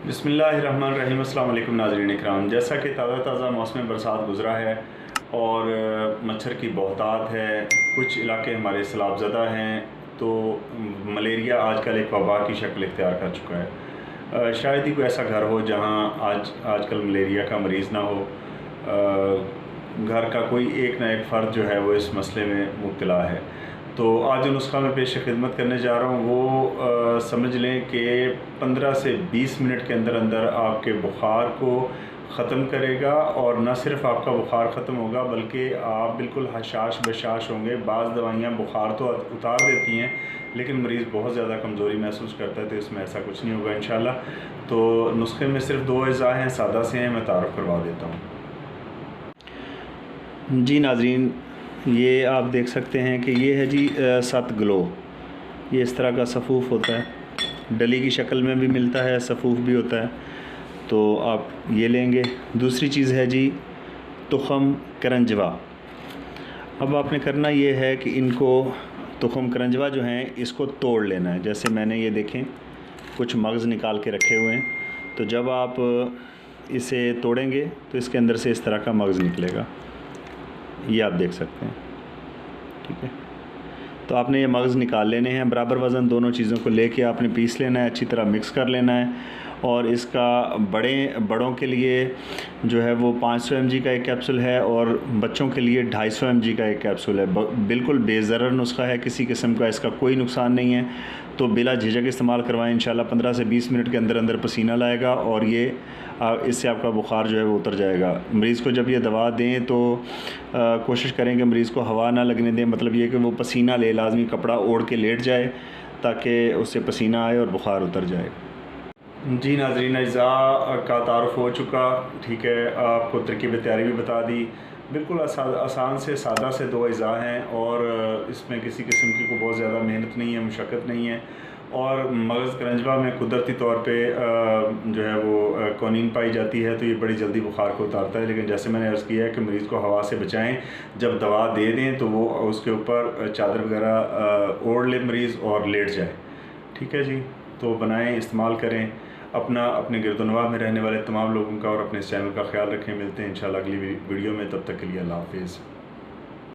बिस्मिल्लाहिर्रहमानिर्रहीम। अस्सलाम वालेकुम नाज़रीन इकराम। जैसा कि ताज़ा मौसम बरसात गुज़रा है और मच्छर की बहुतात है, कुछ इलाके हमारे सैलाबज़दा हैं, तो मलेरिया आजकल एक वबा की शक्ल इख्तियार कर चुका है। शायद ही कोई ऐसा घर हो जहां आजकल मलेरिया का मरीज़ ना हो। घर का कोई एक ना एक फ़र्द जो है वो इस मसले में मुब्तला है। तो आज जो नुस्खा मैं पेश खिदमत करने जा रहा हूँ वो समझ लें कि 15 से 20 मिनट के अंदर अंदर आपके बुखार को ख़त्म करेगा। और न सिर्फ़ आपका बुखार ख़त्म होगा बल्कि आप बिल्कुल हशाश बशाश होंगे। बाज़ दवाइयाँ बुखार तो उतार देती हैं लेकिन मरीज़ बहुत ज़्यादा कमज़ोरी महसूस करता है, तो इसमें ऐसा कुछ नहीं होगा इंशाल्लाह। तो नुस्खे में सिर्फ 2 अज़ा हैं, सादा से हैं, मैं तारुफ़ करवा देता हूँ। जी नाज़रीन, ये आप देख सकते हैं कि ये है जी सत ग्लो। ये इस तरह का सफ़ूफ़ होता है, डली की शक्ल में भी मिलता है, सफ़ूफ़ भी होता है, तो आप ये लेंगे। दूसरी चीज़ है जी तुख़म करंजवा। अब आपने करना ये है कि इनको तुख़म करंजवा जो हैं इसको तोड़ लेना है। जैसे मैंने ये देखें कुछ मग़ज़ निकाल के रखे हुए हैं, तो जब आप इसे तोड़ेंगे तो इसके अंदर से इस तरह का मग़ज़ निकलेगा, ये आप देख सकते हैं। ठीक है, तो आपने ये मग़ज़ निकाल लेने हैं। बराबर वज़न दोनों चीज़ों को लेके आपने पीस लेना है, अच्छी तरह मिक्स कर लेना है। और इसका बड़ों के लिए जो है वो 500 mg का एक कैप्सूल है और बच्चों के लिए 250 mg का एक कैप्सूल है। बिल्कुल बेज़रर नुस्खा है, किसी किस्म का इसका कोई नुकसान नहीं है, तो बिला झिझक इस्तेमाल करवाएं। इंशाल्लाह 15 से 20 मिनट के अंदर अंदर पसीना लाएगा और ये इससे आपका बुखार जो है वो उतर जाएगा। मरीज़ को जब ये दवा दें तो कोशिश करें कि मरीज़ को हवा ना लगने दें, मतलब ये कि वो पसीना ले, लाजमी कपड़ा ओढ़ के लेट जाए ताकि उससे पसीना आए और बुखार उतर जाए। जी नाज़रीन, अज़ा का तारुफ़ हो चुका। ठीक है, आपको तरकीब तैयारी भी बता दी। बिल्कुल आसान से सादा से 2 अज़ा हैं और इसमें किसी किस्म की कोई बहुत ज़्यादा मेहनत नहीं है, मुशक्क़त नहीं है। और मग़ज़ करंजवा में कुदरती तौर पे जो है वो कोनीन पाई जाती है, तो ये बड़ी जल्दी बुखार को उतारता है। लेकिन जैसे मैंने अर्ज़ किया है कि मरीज़ को हवा से बचाएं, जब दवा दे दें तो वो उसके ऊपर चादर वगैरह ओढ़ ले मरीज़ और लेट जाए। ठीक है जी, तो बनाएं, इस्तेमाल करें। अपने गिरदोनवाह में रहने वाले तमाम लोगों का और अपने इस चैनल का ख्याल रखें। मिलते हैं इंशाल्लाह अगली वीडियो में, तब तक के लिए अल्लाह हाफ़िज़।